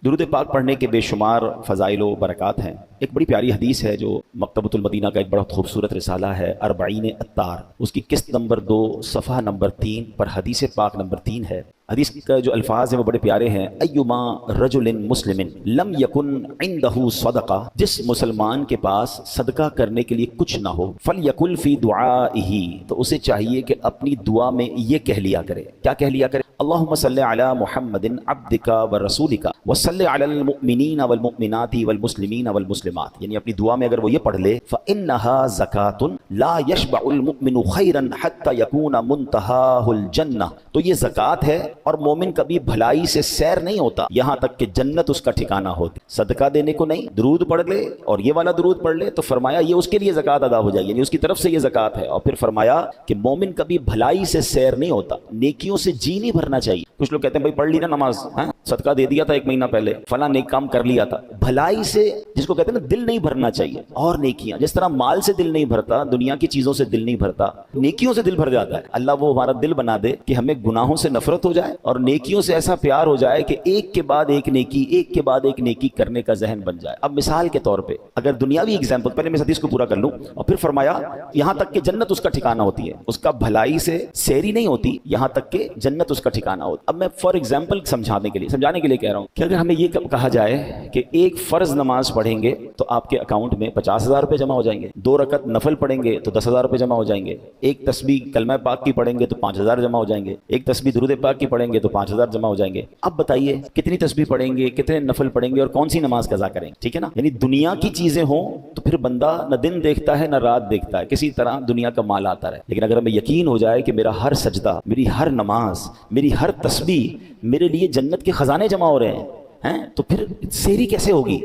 درود پاک پڑھنے کے بے شمار فضائل و برکات ہیں۔ ایک بڑی پیاری حدیث ہے جو مکتبۃ المدینہ کا ایک بڑا خوبصورت رسالہ ہے، 40 اطار، اس کی قسط نمبر 2 صفحہ نمبر 3 پر حدیث پاک نمبر 3 ہے۔ حدیث کا جو الفاظ ہیں وہ بڑے پیارے ہیں۔ ایما رجل مسلم لم یکن عنده صدقہ، جس مسلمان کے پاس صدقہ کرنے کے لیے کچھ نہ ہو، فلیقل فی دعائہ، تو اسے چاہیے کہ اپنی دعا میں یہ کہہ لیا کرے۔ کیا کہہ لیا کرے؟ اللہم صلی علی محمد عبدک ورسولک وصلی علی المؤمنین والمؤمنات والمسلمین والمسلمات، یعنی اپنی دعا میں اگر وہ یہ پڑھ لے فإنها زکاۃ لا یشبع المؤمن خیرا حتی یکون منتہاہ الجنہ، تو یہ زکوٰۃ ہے اور مومن کبھی بھلائی سے سیر نہیں ہوتا یہاں تک کہ جنت اس کا ٹھکانہ ہوتی۔ صدقہ دینے کو نہیں، درود پڑھ لے اور یہ والا درود پڑھ لے تو فرمایا یہ اس کے لیے زکوٰۃ ادا ہو جائے، یعنی اس کی طرف سے یہ زکوٰۃ ہے۔ اور پھر فرمایا کہ مومن کبھی بھلائی سے سیر نہیں ہوتا، نیکیوں سے جی نہیں بھرنا چاہیے۔ کچھ لوگ کہتے ہیں بھائی پڑھ لی نا نماز، صدقہ دے دیا تھا 1 مہینہ پہلے، فلاں نیک کام کر لیا تھا، بھلائی سے جس کو کہتے ہیں نا دل نہیں بھرنا چاہیے۔ اور نیکیاں جس طرح مال سے دل نہیں بھرتا، دنیا کی چیزوں سے دل نہیں بھرتا، نیکیوں سے دل بھر جاتا ہے۔ اللہ وہ ہمارا دل بنا دے کہ ہمیں گناہوں سے نفرت ہو جائے اور نیکیوں سے ایسا پیار ہو جائے کہ ایک کے بعد ایک نیکی، ایک کے بعد ایک نیکی کرنے کا ذہن بن جائے۔ اب مثال کے طور پہ اگر دنیاوی اگزامپل، پہلے میں اس حدیث کو پورا کر لوں، اور پھر فرمایا یہاں تک کہ جنت اس کا ٹھکانہ ہوتی ہے، اس کا بھلائی سے سیری نہیں ہوتی یہاں تک کہ جنت اس کا ٹھکانہ ہوتی۔ اب میں فار ایگزامپل سمجھانے کے لیے کہہ رہا ہوں کہ اگر ہمیں یہ کہا جائے کہ ایک فرض نماز پڑھیں گے تو آپ کے اکاؤنٹ میں 50,000 روپے جمع ہو جائیں گے، 2 رکعت نفل پڑھیں گے تو 10,000 روپے جمع ہو جائیں گے، ایک تسبیح کلمہ پاک کی پڑھیں گے تو 5,000 جمع ہو جائیں گے، ایک تسبیح درود پاک کی پڑھیں گے تو 5,000 جمع ہو جائیں گے۔ اب بتائیے کتنی تسبیح پڑھیں گے، کتنے نفل پڑھیں گے اور کون سی نماز قضا کریں گے؟ ٹھیک ہے نا، یعنی دنیا کی چیزیں ہوں تو پھر بندہ نہ دن دیکھتا ہے نہ رات دیکھتا ہے، کسی طرح دنیا کا مال آتا رہے۔ لیکن اگر ہمیں یقین ہو جائے کہ میرا ہر سجدہ، میری ہر نماز، میری ہر تسبیح میرے لیے جنت کے خزانے جمع ہو رہے ہیں تو پھر سیری کیسے ہوگی؟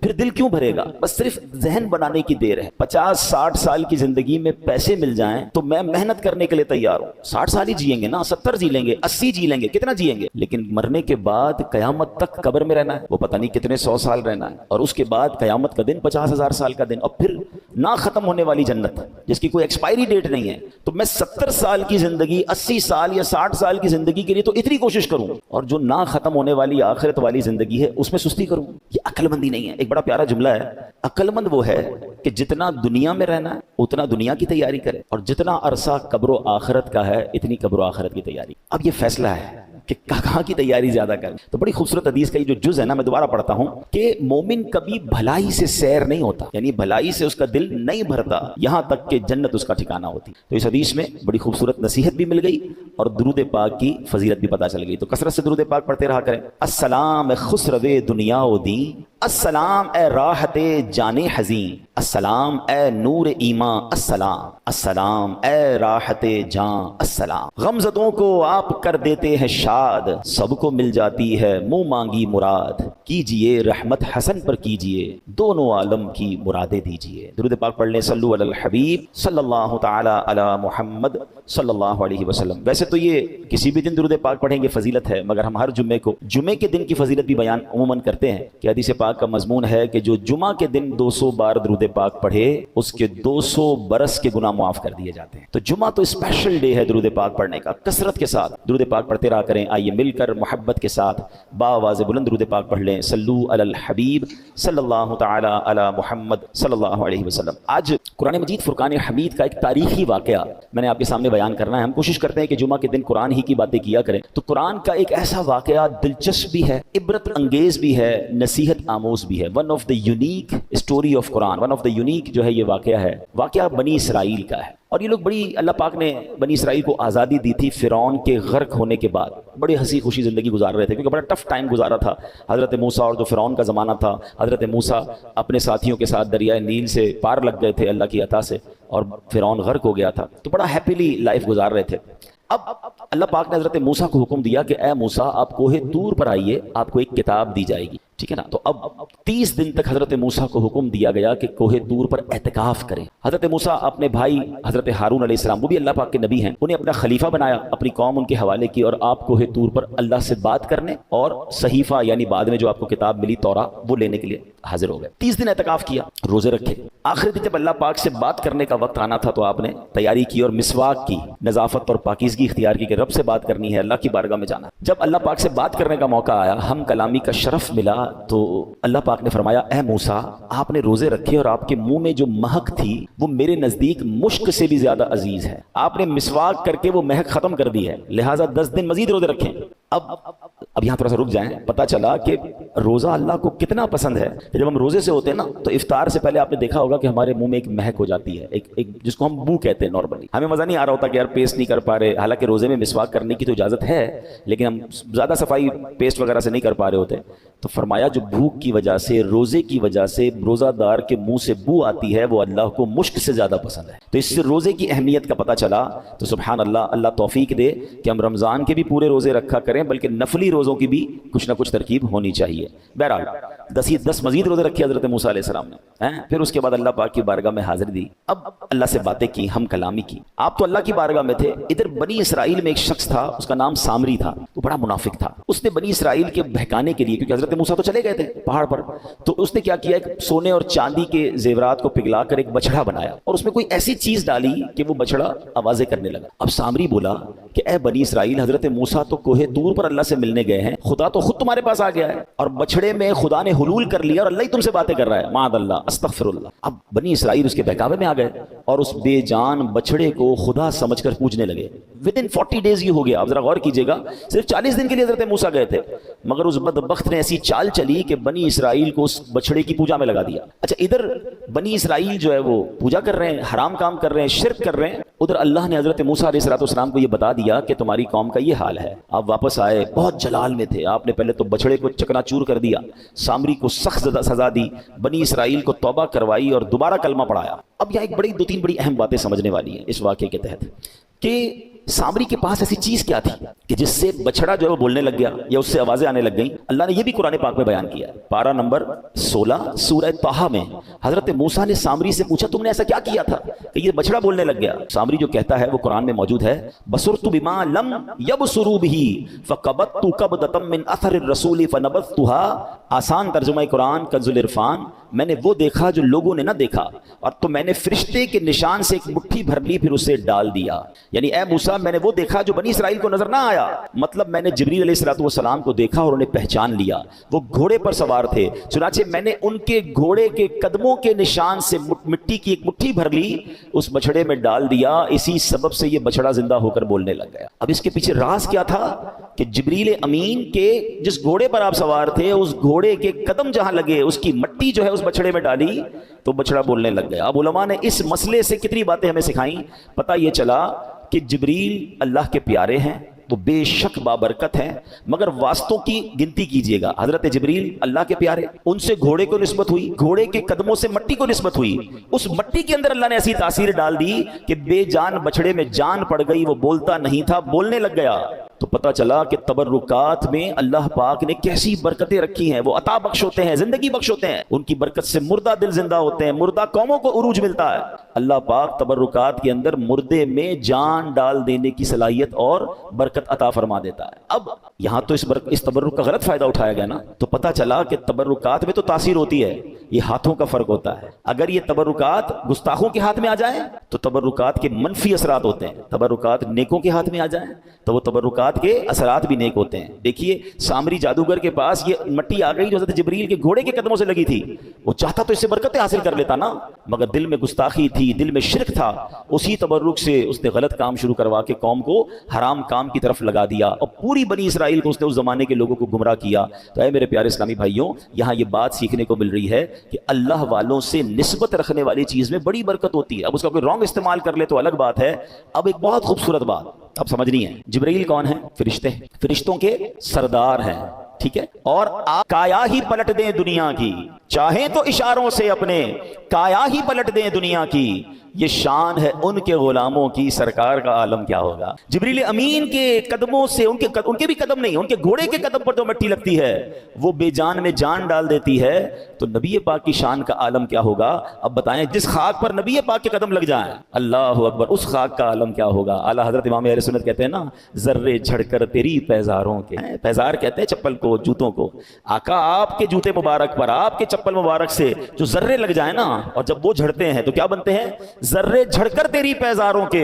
پھر دل کیوں بھرے گا؟ بس صرف ذہن بنانے کی دیر ہے۔ 50-60 سال کی زندگی میں پیسے مل جائیں تو میں محنت کرنے کے لیے تیار ہوں۔ 60 سال ہی جیئیں گے نا، 70 جی لیں گے، 80 جی لیں گے، کتنا جیئیں گے؟ لیکن مرنے کے بعد قیامت تک قبر میں رہنا ہے، وہ پتہ نہیں کتنے 100 سال رہنا ہے، اور اس کے بعد قیامت کا دن 50,000 سال کا دن، اور پھر نہ ختم ہونے والی جنت جس کی کوئی ایکسپائری ڈیٹ نہیں ہے۔ تو میں 70 سال کی زندگی، 80 سال یا 60 سال کی زندگی کے لیے تو اتنی کوشش کروں، اور جو نہ ختم ہونے والی آخرت والی زندگی ہے اس میں سستی کروں؟ یہ عقل مندی نہیں ہے۔ ایک بڑا پیارا جملہ ہے، عقل مند وہ ہے کہ جتنا دنیا میں رہنا ہے اتنا دنیا کی تیاری کرے، اور جتنا عرصہ قبر و آخرت کا ہے اتنی قبر و آخرت کی تیاری۔ اب یہ فیصلہ ہے کہ کہاں کی تیاری زیادہ کریں۔ تو بڑی خوبصورت حدیث کا یہ جو جز ہے نا، میں دوبارہ پڑھتا ہوں کہ مومن کبھی بھلائی سے سیر نہیں ہوتا، یعنی بھلائی سے اس کا دل نہیں بھرتا یہاں تک کہ جنت اس کا ٹھکانہ ہوتی۔ تو اس حدیث میں بڑی خوبصورت نصیحت بھی مل گئی اور درود پاک کی فضیلت بھی پتہ چل گئی۔ تو کثرت سے درود پاک پڑھتے رہا کریں۔ السلام اے خسرو دنیا و دین، السلام اے راحت جان حزین، السلام اے نور ایمان، السلام السلام اے راحت جان، السلام غمزدوں کو آپ کر دیتے ہیں شاد، سب کو مل جاتی ہے منہ مانگی مراد، کیجئے رحمت حسن پر کیجئے، دونوں عالم کی مرادیں دیجئے۔ درود پاک پڑھ لیں، صلو علی الحبیب صلی اللہ تعالی علی محمد صلی اللہ علیہ وسلم۔ ویسے تو یہ کسی بھی دن درود پاک پڑھیں گے فضیلت ہے، مگر ہم ہر جمعے کے دن کی فضیلت بھی بیان عموماً کرتے ہیں کہ حدیث پاک کا مضمون ہے کہ جو جمعہ کے دن 200 بار درود پاک پڑھے اس کے 200 برس کے گناہ معاف کر دیے جاتے ہیں۔ تو جمعہ تو اسپیشل ڈے ہے درود پاک پڑھنے کا۔ کثرت کے ساتھ درود پاک پڑھتے رہا کریں۔ آئیے مل کر محبت کے ساتھ باواز بلند درود پاک پڑھ لیں، صلو علی الحبیب صلی اللہ تعالی علی محمد صلی اللہ علیہ وسلم۔ آج قرآن مجید فرقان حمید کا ایک تاریخی واقعہ میں نے آپ کے سامنے بیان کرنا ہے۔ ہم کوشش کرتے ہیں کہ جمعہ کے دن قرآن ہی کی باتیں کیا کریں، تو قرآن کا ایک ایسا واقعہ دلچسپ بھی ہے، عبرت انگیز بھی ہے، نصیحت آموز بھی ہے۔ One of the unique story of Quran, one of the unique جو ہے یہ واقعہ ہے، واقعہ بنی اسرائیل کا ہے۔ اور یہ لوگ بڑی، اللہ پاک نے بنی اسرائیل کو آزادی دی تھی فرعون کے غرق ہونے کے بعد، بڑی ہنسی خوشی زندگی گزار رہے تھے کیونکہ بڑا ٹف ٹائم گزارا تھا حضرت موسیٰ، اور جو فرعون کا زمانہ تھا، حضرت موسیٰ اپنے ساتھیوں کے ساتھ دریائے نیل سے پار لگ گئے تھے اللہ کی عطا سے، اور فرعون غرق ہو گیا تھا، تو بڑا ہیپیلی لائف گزار رہے تھے۔ اب اللہ پاک نے حضرت موسیٰ کو حکم دیا کہ اے موسیٰ آپ کوہ طور پر آئیے، آپ کو ایک کتاب دی جائے گی، ٹھیک ہے نا۔ تو اب 30 دن تک حضرت موسیٰ کو حکم دیا گیا کہ کوہ طور پر اعتکاف کریں۔ حضرت موسیٰ اپنے بھائی حضرت ہارون علیہ السلام، وہ بھی اللہ پاک کے نبی ہیں، انہیں اپنا خلیفہ بنایا، اپنی قوم ان کے حوالے کی، اور آپ کوہ طور پر اللہ سے بات کرنے اور صحیفہ یعنی بعد میں جو آپ کو کتاب ملی توراہ وہ لینے کے لیے حاضر ہو گئے۔ 30 دن اعتکاف کیا، روزے رکھے۔ آخری دن جب اللہ پاک سے بات کرنے کا وقت آنا تھا تو آپ نے تیاری کی اور مسواک کی، نظافت اور پاکیزگی اختیار کی کہ رب سے بات کرنی ہے، اللہ کی بارگاہ میں جانا۔ جب اللہ پاک سے بات کرنے کا موقع آیا، ہم کلامی کا شرف ملا تو اللہ پاک نے فرمایا اے موسیٰ آپ نے روزے رکھے اور آپ کے منہ میں جو مہک تھی وہ میرے نزدیک مشک سے بھی زیادہ عزیز ہے، آپ نے مسواک کر کے وہ مہک ختم کر دی ہے، لہٰذا 10 دن مزید روزے رکھیں۔ اب یہاں تھوڑا سا رک جائیں، پتہ چلا کہ روزہ اللہ کو کتنا پسند ہے کہ جب ہم روزے سے ہوتے ہیں نا تو افطار سے پہلے آپ نے دیکھا ہوگا کہ ہمارے منہ میں ایک مہک ہو جاتی ہے، ایک جس کو ہم بو کہتے ہیں نارملی۔ ہمیں مزہ نہیں آ رہا ہوتا کہ یار پیسٹ نہیں کر پا رہے، حالانکہ روزے میں مسواک کرنے کی تو اجازت ہے لیکن ہم زیادہ صفائی پیسٹ وغیرہ سے نہیں کر پا رہے ہوتے۔ تو فرمایا جو بھوک کی وجہ سے، روزے کی وجہ سے روزہ دار کے منہ سے بو آتی ہے وہ اللہ کو مشک سے زیادہ پسند ہے۔ تو اس سے روزے کی اہمیت کا پتہ چلا۔ تو سبحان اللہ، اللہ توفیق دے کہ ہم رمضان کے بھی پورے روزے رکھا کریں، بلکہ نفلی روزوں کی بھی کچھ نہ کچھ ترکیب ہونی چاہیے۔ بہرحال 10 مزید روزے رکھے حضرت موسیٰ علیہ السلام نے، پھر اس کے بعد اللہ پاک کی بارگاہ میں حاضری دی، اب اللہ سے باتیں کی، ہم کلامی کی۔ آپ تو اللہ کی بارگاہ میں تھے، ادھر بنی اسرائیل میں ایک شخص تھا، اس کا نام سامری تھا، وہ بڑا منافق تھا۔ اس نے بنی اسرائیل کے بہکانے کے لیے، کیونکہ حضرت موسیٰ تو چلے گئے تھے پہاڑ پر، تو اس نے کیا کیا، ایک سونے اور چاندی کے زیورات کو پگھلا کر ایک بچڑا بنایا اور اس میں کوئی ایسی چیز ڈالی کہ وہ بچڑا آوازیں کرنے لگا۔ اب سامری بولا کہ اے بنی اسرائیل، حضرت موسیٰ تو کوہ طور پر اللہ سے ملنے گئے ہیں، خدا تو خود تمہارے پاس آ گیا ہے اور بچڑے میں خدا نے حلول کر لیا اور اللہ ہی تم سے باتیں کر رہا ہے، معاذ اللہ، استغفر اللہ۔ اب بنی اسرائیل اس کے بہکاوے میں آ گئے اور اس بے جان بچڑے کو خدا سمجھ کر پوجنے لگے۔ ودن 40 days یہ ہو گیا، آپ ذرا غور کیجئے گا، صرف 40 دن کے لیے حضرت موسیٰ گئے تھے، مگر اس بدبخت نے ایسی چال چلی کہ بنی اسرائیل کو اس بچڑے کی پوجا میں لگا دیا۔ اچھا، ادھر بنی اسرائیل جو ہے وہ پوجا کر رہے ہیں، حرام کام کر رہے ہیں، شرک کر رہے ہیں، ادھر اللہ نے حضرت موسیٰ علیہ السلام کو یہ بتا دیا کہ تمہاری قوم کا یہ حال ہے۔ آپ واپس آئے، بہت جلال میں تھے، آپ نے پہلے تو بچڑے کو چکنا چور کر دیا، سامری کو سخت سزا دی، بنی اسرائیل کو توبہ کروائی اور دوبارہ کلمہ پڑھایا۔ اب یہاں ایک 2-3 بڑی اہم باتیں سمجھنے والی ہیں اس واقعے کے تحت، کہ سامری کے پاس ایسی چیز کیا تھی کہ جس سے بچڑا جو ہے وہ بولنے لگ گیا یا اس سے آوازیں آنے لگ گئیں۔ اللہ نے یہ بھی قرآن پاک میں بیان کیا ہے، پارہ نمبر 16 سورہ طٰہٰ میں حضرت موسیٰ نے سامری سے پوچھا تم نے ایسا کیا کیا تھا کہ یہ بچڑا بولنے لگ گیا؟ سامری جو کہتا ہے وہ قرآن میں موجود ہے، بصرت بما لم یبصروا بہ فقبضت قبضۃ من اثر الرسول فنبذتها۔ آسان ترجمہ قرآن کنز العرفان، میں نے وہ دیکھا جو لوگوں نے نہ دیکھا اور تو میں نے فرشتے کے نشان سے ایک مٹھی بھر لی پھر اسے ڈال دیا۔ یعنی اے موسیٰ میں نے وہ دیکھا جو بنی اسرائیل کو نظر نہ آیا، مطلب میں نے جبریل علیہ السلام کو دیکھا اور انہیں پہچان لیا، وہ گھوڑے پر سوار تھے، چنانچہ میں نے ان کے گھوڑے کے قدموں کے نشان سے مٹی کی ایک مٹھی بھر لی، اس بچڑے میں ڈال دیا، اسی سبب سے یہ بچڑا زندہ ہو کر بولنے لگ گیا۔ اب اس کے پیچھے راز کیا تھا کہ جبریل امین کے جس گھوڑے پر آپ سوار تھے اس گھوڑے کے قدم جہاں لگے اس کی مٹی جو ہے اس بچڑے میں ڈالی تو بچڑا بولنے لگ گیا۔ اب علماء نے اس مسئلے سے کتنی باتیں ہمیں سکھائیں، پتہ یہ چلا کہ جبریل اللہ کے پیارے ہیں، وہ بے شک بابرکت ہیں، مگر واسطوں کی گنتی کیجئے گا۔ حضرت جبریل اللہ کے پیارے، ان سے گھوڑے کو نسبت ہوئی، گھوڑے کے قدموں سے مٹی کو نسبت ہوئی، اس مٹی کے اندر اللہ نے ایسی تاثیر ڈال دی کہ بے جان بچڑے میں جان پڑ گئی، وہ بولتا نہیں تھا، بولنے لگ گیا۔ تو پتہ چلا کہ تبرکات میں اللہ پاک نے کیسی برکتیں رکھی ہیں، وہ عطا بخش ہوتے ہیں، زندگی بخش ہوتے ہیں، ان کی برکت سے مردہ دل زندہ ہوتے ہیں، مردہ قوموں کو عروج ملتا ہے۔ اللہ پاک تبرکات کے اندر مردے میں جان ڈال دینے کی صلاحیت اور برکت عطا فرما دیتا ہے۔ اب یہاں تو اس تبرک کا غلط فائدہ اٹھایا گیا نا، تو پتہ چلا کہ تبرکات میں تو تاثیر ہوتی ہے، یہ ہاتھوں کا فرق ہوتا ہے۔ اگر یہ تبرکات گستاخوں کے ہاتھ میں آ جائیں تو تبرکات کے منفی اثرات ہوتے ہیں، تبرکات نیکوں کے ہاتھ میں آ جائیں تو وہ تبرکات کے اثرات بھی نیک ہوتے ہیں۔ دیکھیے سامری جادوگر کے پاس یہ مٹی آ گئی جو حضرت جبریل کے گھوڑے کے قدموں سے لگی تھی، وہ چاہتا تو اس سے برکتیں حاصل کر لیتا نا، مگر دل میں گستاخی تھی، دل میں شرک تھا، اسی تبرک سے اس نے غلط کام شروع کروا کے قوم کو حرام کام کی طرف لگا دیا اور پوری بنی اسرائیل کو اس نے اس زمانے کے لوگوں کو گمراہ کیا۔ تو اے میرے پیارے اسلامی بھائیوں، یہاں یہ بات سیکھنے کو مل رہی ہے کہ اللہ والوں سے نسبت رکھنے والی چیز میں بڑی برکت ہوتی ہے۔ اب اس کا کوئی رانگ استعمال کر لے تو الگ بات ہے۔ اب ایک بہت خوبصورت بات اب سمجھنی ہے، جبرائیل کون ہے؟ فرشتے، فرشتوں کے سردار ہیں، ٹھیک ہے، اور آپ کایا ہی پلٹ دیں دنیا کی، چاہیں تو اشاروں سے اپنے کایا ہی پلٹ دیں دنیا کی، یہ شان ہے ان کے غلاموں کی، سرکار کا عالم کیا ہوگا۔ جبریل امین کے قدموں سے ان کے بھی قدم نہیں، ان کے گھوڑے کے قدم پر جو مٹی لگتی ہے وہ بے جان میں جان ڈال دیتی ہے، تو نبی پاک کی شان کا عالم کیا ہوگا۔ اب بتائیں جس خاک پر نبی پاک کے قدم لگ جائیں، اللہ اکبر، اس خاک کا عالم کیا ہوگا۔ اعلیٰ حضرت امام اہل سنت کہتے ہیں نا، ذرے جھڑ کر تیری پیزاروں کے، پیزار کہتے ہیں چپل کو، جوتوں کو، آقا آپ کے جوتے مبارک پر، آپ کے چپل مبارک سے جو ذرے لگ جائیں نا، اور جب وہ جھڑتے ہیں تو کیا بنتے ہیں؟ ذرے جھڑ کر تیری پیزاروں کے،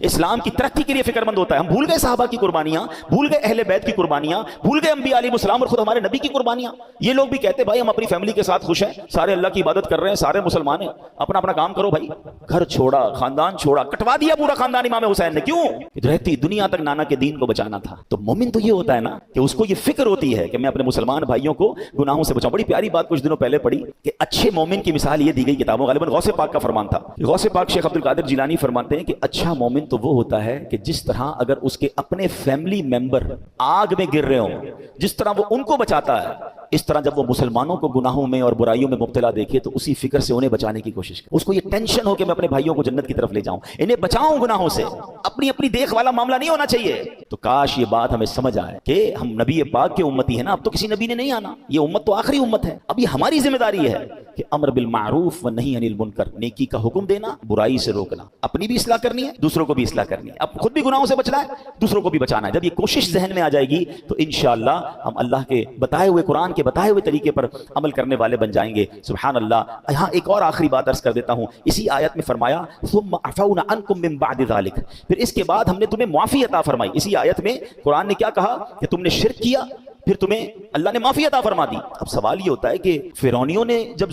اسلام کی ترقی کے لیے فکر مند ہوتا ہے۔ ہم بھول گئے صحابہ کی قربانیاں، بھول گئے اہل بیت کی قربانیاں، بھول گئے انبیاء علیہ السلام اور خود ہمارے نبی کی قربانیاں۔ یہ لوگ بھی کہتے بھائی ہم اپنی فیملی کے ساتھ خوش ہیں، سارے اللہ کی عبادت کر رہے ہیں، سارے مسلمان ہیں، اپنا اپنا کام کرو بھائی۔ گھر چھوڑا، خاندان چھوڑا، کٹوا دیا پورا خاندان امام حسین نے، کیوں؟ رہتی دنیا تک نانا کے دین کو بچانا تھا۔ تو مومن تو یہ ہوتا ہے نا کہ اس کو یہ فکر ہوتی ہے کہ میں اپنے مسلمان بھائیوں کو گناہوں سے بچاؤں۔ بڑی پیاری بات کچھ دنوں پہلے پڑھی کہ اچھے مومن کی مثال یہ دی گئی کتابوں، غالباً غوث پاک کا فرمان تھا۔ غوث پاک شیخ عبد القادر جیلانی فرماتے ہیں کہ اچھا مومن تو وہ ہوتا ہے کہ جس طرح اگر اس کے اپنے فیملی ممبر آگ میں گر رہے ہوں، جس طرح وہ ان کو بچاتا ہے، اس طرح جب وہ مسلمانوں کو گناہوں میں اور برائیوں میں مبتلا دیکھے تو اسی فکر سے انہیں بچانے کی کوشش کرے۔ اس کو یہ ٹینشن ہو کہ میں اپنے بھائیوں کو جنت کی طرف لے جاؤں، انہیں بچاؤں گناہوں سے، اپنی دیکھ والا معاملہ نہیں ہونا چاہیے۔ تو کاش یہ بات ہمیں سمجھ آئے کہ ہم نبی پاک کے امتی ہیں نا، اب تو کسی نبی نے نہیں آنا، یہ امت تو آخری امت ہے۔ اب یہ ہماری ذمہ داری ہے کہ امر بالمعروف و نہی عن المنکر، نیکی کا حکم دینا، برائی سے روکنا، اپنی بھی اصلاح کرنی ہے، دوسروں کو بھی اصلاح کرنی ہے، اب خود بھی گناہوں سے بچنا ہے، دوسروں کو بھی بچانا ہے۔ جب یہ کوشش ذہن میں آ جائے گی تو انشاءاللہ ہم اللہ کے بتائے ہوئے، قرآن کے بتائے ہوئے طریقے پر عمل کرنے والے بن جائیں گے۔ سبحان اللہ۔ یہاں ایک اور آخری بات عرض کر دیتا ہوں، اسی آیت میں فرمایا ثم عفونا عنکم من بعد ذلک، پھر اس کے بعد ہم نے تمہیں معافی عطا فرمائی۔ اسی آیت میں قرآن نے کیا کہا کہ تم نے شرک کیا، پھر تمہیں اللہ نے معافی عطا فرما دی۔ اب سوال یہ ہوتا ہے کہ فرعونیوں نے جب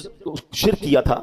شرک کیا تھا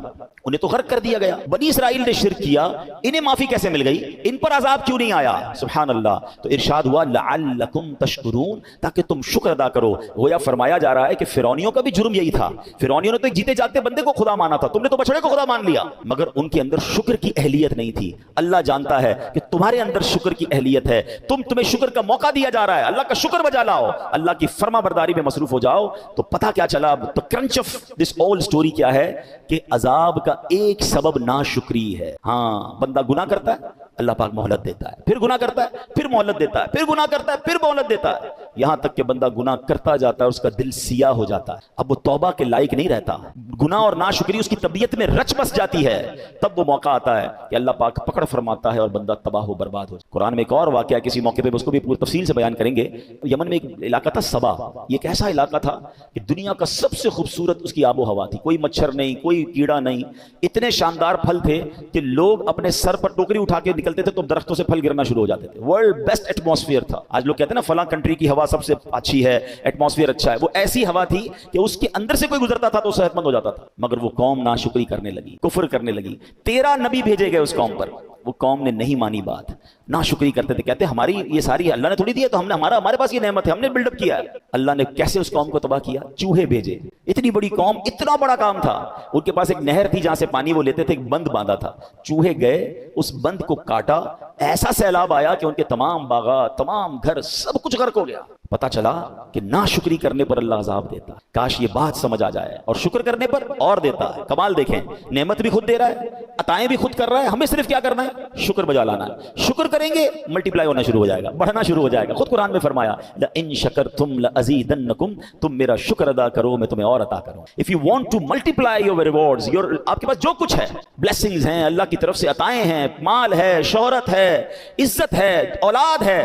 انہیں تو غرق کر دیا گیا، بنی اسرائیل نے شرک کیا، انہیں معافی کیسے مل گئی؟ ان پر عذاب کیوں نہیں آیا؟ سبحان اللہ۔ تو ارشاد ہوا لعلکم تشکرون، تاکہ تم شکر ادا کرو۔ گویا فرمایا جا رہا ہے کہ فرعونیوں کا بھی جرم یہی تھا، فرعونیوں نے تو ایک جیتے جاگتے بندے کو خدا مانا تھا، تم نے تو بچڑے کو خدا مان لیا، مگر ان کے اندر شکر کی اہلیت نہیں تھی۔ اللہ جانتا ہے کہ تمہارے اندر شکر کی اہلیت ہے، تمہیں شکر کا موقع دیا جا رہا ہے، اللہ کا شکر بجا لاؤ، اللہ کی فرما برداری میں مصروف ہو جاؤ۔ تو پتہ کیا چلا؟ تو کرنچ آف دس اول سٹوری کیا ہے کہ عذاب کا ایک سبب ناشکری ہے۔ ہاں، بندہ گناہ کرتا ہے، اللہ پاک مہلت دیتا ہے، پھر گناہ کرتا ہے، پھر مہلت دیتا ہے، پھر گناہ کرتا ہے، پھر مہلت دیتا ہے، یہاں تک کہ بندہ گناہ کرتا جاتا ہے، اس کا دل سیاہ ہو جاتا ہے، اب وہ توبہ کے لائق نہیں رہتا، گناہ اور ناشکری اس کی طبیعت میں رچ بس جاتی ہے، تب وہ موقع آتا ہے کہ اللہ پاک پکڑ فرماتا ہے اور بندہ تباہ و برباد ہو جائے۔ قرآن میں ایک اور واقعہ کسی موقع پہ اس کو بھی پوری تفصیل سے بیان کریں گے۔ یمن میں ایک علاقہ تھا سبا، یہ ایک ایسا علاقہ تھا کہ دنیا کا سب سے خوبصورت اس کی آب و ہوا تھی، کوئی مچھر نہیں، کوئی کیڑا نہیں، اتنے شاندار پھل تھے کہ لوگ اپنے سر پر ٹوکری اٹھا کے نکلتے تھے تو درختوں سے پھل گرنا شروع ہو جاتے تھے۔ ورلڈ بیسٹ ایٹماسفیئر تھا۔ آج لوگ کہتے ہیں نا فلاں کنٹری کی ہوا سب سے اچھی ہے، ایٹماسفیئر اچھا ہے، وہ ایسی ہوا تھی کہ اس کے اندر سے کوئی گزرتا تھا تو صحت مند ہو جاتا تھا، مگر وہ قوم ناشکری کرنے لگی، کفر کرنے لگی۔ 13 نبی بھیجے گئے اس قوم پر، وہ قوم نے نہیں مانی بات، ناشکری کرتے تھے، کہتے ہماری یہ ساری اللہ نے تھوڑی دی ہے، تو ہم نے ہمارے پاس یہ نعمت ہے، ہم نے بلڈ اپ کیا ہے۔ اللہ نے کیسے اس قوم کو تباہ کیا؟ چوہے بھیجے۔ اتنی بڑی قوم، اتنا بڑا کام تھا، ان کے پاس ایک نہر تھی جہاں سے پانی وہ لیتے تھے، ایک بند باندھا تھا، چوہے گئے اس بند کو کاٹا، ایسا سیلاب آیا کہ ان کے تمام باغات، تمام گھر، سب کچھ غرق ہو گیا۔ پتا چلا کہ ناشکری کرنے پر اللہ عذاب دیتا۔ کاش یہ بات سمجھ آ جائے، اور شکر کرنے پر اور دیتا ہے۔ کمال دیکھیں، نعمت بھی خود دے رہا ہے، عطائیں بھی خود کر رہا ہے، ہمیں صرف کیا کرنا ہے؟ شکر بجا لانا ہے۔ شکر کریں گے ملٹیپلائی ہونا شروع ہو جائے گا، بڑھنا شروع ہو جائے گا۔ خود قرآن میں فرمایا لَإِن شَكَرْتُمْ لَأَزِيدَنَّكُمْ، تم میرا شکر ادا کرو میں تمہیں اور عطا کروں۔ If you want to multiply your rewards، آپ کے پاس جو کچھ ہے، blessings ہیں، اللہ کی طرف سے عطائیں ہیں، مال ہے، شہرت ہے، عزت ہے، اولاد ہے،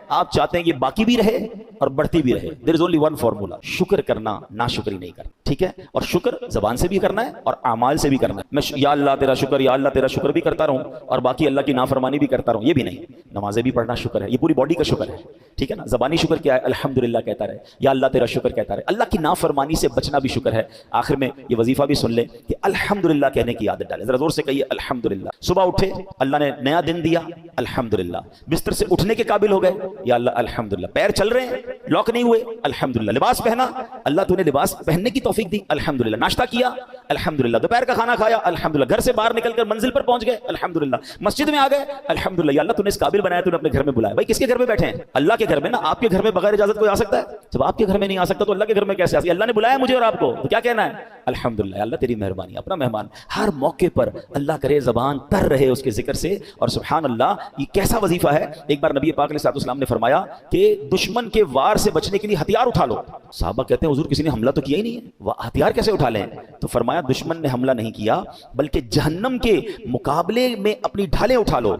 آپ چاہتے ہیں کہ باقی بھی رہے اور بڑھتی بھی رہے، there is only one formula، شکر کرنا، ناشکری نہیں کرنا، ٹھیک ہے؟ اور شکر زبان سے بھی کرنا ہے اور اعمال سے بھی کرنا ہے۔ میں یا اللہ تیرا شکر، یا اللہ تیرا شکر بھی کرتا رہوں اور باقی اللہ کی نافرمانی بھی کرتا رہوں، یہ بھی نہیں۔ نمازیں بھی پڑھنا شکر ہے، یہ پوری باڈی کا شکر ہے، ٹھیک ہے نا؟ زبانی شکر کیا ہے؟ الحمدللہ کہتا رہے، یا اللہ تیرا شکر کہتا رہے۔ اللہ کی نافرمانی سے بچنا بھی شکر ہے۔ آخر میں یہ وظیفہ بھی سن لیں کہ الحمدللہ کہنے کی عادت ڈالیں، ذرا زور سے کہیے الحمدللہ۔ صبح اٹھے، اللہ نے نیا دن دیا، الحمدللہ۔ بستر سے اٹھنے کے قابل ہو گئے، یا اللہ الحمدللہ۔ پیر چل رہے ہیں، لاک نہیں ہوئے، الحمدللہ۔ لباس پہنا، اللہ تو نے لباس پہننے کی توفیق دی، الحمدللہ۔ ناشتہ کیا، الحمدللہ۔ دوپہر کا کھانا کھایا، الحمدللہ۔ گھر سے باہر نکل کر منزل پر پہنچ گئے، الحمدللہ۔ مسجد میں آ گئے، الحمدللہ۔ یا اللہ تو نے اس قابل بنایا، تو نے اپنے گھر میں بلایا۔ بھائی کس کے گھر میں بیٹھے ہیں؟ اللہ کے گھر میں نا۔ آپ کے گھر میں بغیر اجازت کوئی آ سکتا ہے؟ جب آپ کے گھر میں نہیں آ سکتا تو اللہ کے گھر میں کیسے آ سکتا؟ اللہ نے بلایا مجھے اور آپ کو، تو کیا کہنا ہے؟ الحمدللہ، اللہ تیری مہربانی، اپنا مہمان۔ ہر موقع پر اللہ کرے زبان تر رہے اس کے ذکر سے، اور سبحان اللہ یہ کیسا وظیفہ ہے؟ ایک بار نبی پاک علیہ السلام نے فرمایا کہ دشمن کے وار سے بچنے کے لیے ہتھیار اٹھا لو۔ صحابہ کہتے ہیں حضور کسی نے حملہ تو کیا ہی نہیں ہے، ہتھیار کیسے اٹھا لیں؟ تو فرمایا دشمن نے حملہ نہیں کیا بلکہ جہنم کے مقابلے میں اپنی ڈھالیں اٹھا لو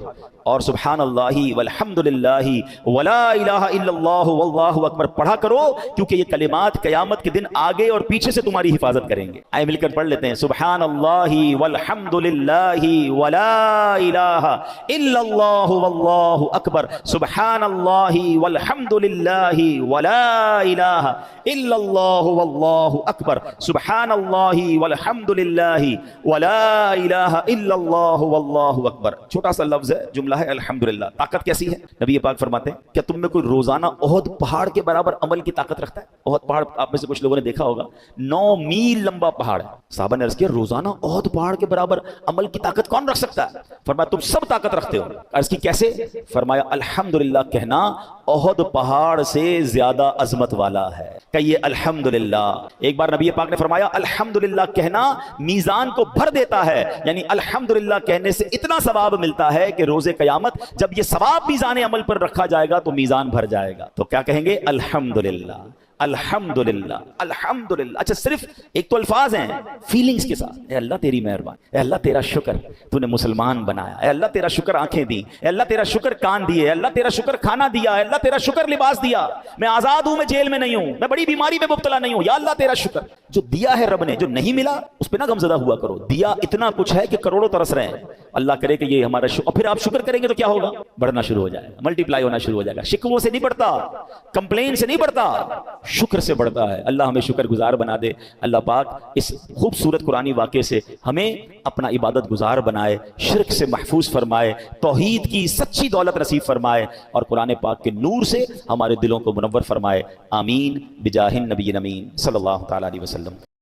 اور سبحان اللہ والحمد للہ ولا الہ الا اللہ واللہ اکبر پڑھا کرو، کیونکہ یہ کلمات قیامت کے دن آگے اور پیچھے سے تمہاری حفاظت کریں گے۔ آئے مل کر پڑھ لیتے ہیں، سبحان اللہ والحمد للہ ولا الہ الا اللہ واللہ اکبر، سبحان اللہ والحمد للہ ولا الہ الا اللہ واللہ اکبر، سبحان اللہ والحمد للہ ولا الہ الا اللہ واللہ اکبر۔ چھوٹا سا لفظ ہے، جملہ ہے الحمدللہ۔ طاقت کیسی ہے؟ نبی پاک فرماتے ہیں کیا تم میں کوئی روزانہ احد پہاڑ کے برابر عمل کی طاقت رکھتا ہے؟ احد پہاڑ آپ میں سے کچھ لوگوں نے دیکھا ہوگا، 9 میل لمبا پہاڑ ہے۔ صحابہ نے عرض کیا روزانہ احد پہاڑ کے برابر عمل کی طاقت کون رکھ سکتا ہے؟ فرمایا تم سب طاقت رکھتے ہو۔ عرض کی کیسے؟ فرمایا الحمدللہ کہنا احد پہاڑ سے زیادہ عظمت والا ہے، کہیے الحمدللہ۔ ایک بار نبی پاک نے فرمایا الحمدللہ کہنا میزان کو بھر دیتا ہے، یعنی الحمدللہ کہنے سے اتنا ثواب ملتا ہے کہ روز قیامت جب یہ ثواب میزان عمل پر رکھا جائے گا تو میزان بھر جائے گا۔ تو کیا کہیں گے؟ الحمدللہ الحمدللہ الحمدللہ۔ اچھا صرف ایک تو الفاظ ہیں، فیلنگز کے ساتھ، اے اللہ تیری مہربانی، اے اللہ تیرا شکر تو نے مسلمان بنایا، اے اللہ تیرا شکر آنکھیں دی، اے اللہ تیرا شکر کان دیے، اے اللہ تیرا شکر کھانا دیا، اے اللہ تیرا شکر لباس دیا، میں آزاد ہوں، میں جیل میں نہیں ہوں، میں بڑی بیماری میں مبتلا نہیں ہوں، یا اللہ تیرا شکر۔ جو دیا ہے رب نے، جو نہیں ملا اس پہ نہ غمزدہ ہوا کرو، دیا اتنا کچھ ہے کہ کروڑوں ترس رہے ہیں، اللہ کرے کہ یہ ہمارا شکر، اور پھر آپ شکر کریں گے تو کیا ہوگا؟ بڑھنا شروع ہو جائے گا، ملٹی پلائی ہونا شروع ہو جائے گا۔ شکووں سے نہیں بڑھتا، کمپلین سے نہیں بڑھتا، شکر سے بڑھتا ہے۔ اللہ ہمیں شکر گزار بنا دے۔ اللہ پاک اس خوبصورت قرآنی واقعے سے ہمیں اپنا عبادت گزار بنائے، شرک سے محفوظ فرمائے، توحید کی سچی دولت نصیب فرمائے اور قرآن پاک کے نور سے ہمارے دلوں کو منور فرمائے۔ آمین بجاہ النبی الامین صلی اللہ تعالی علیہ وسلم۔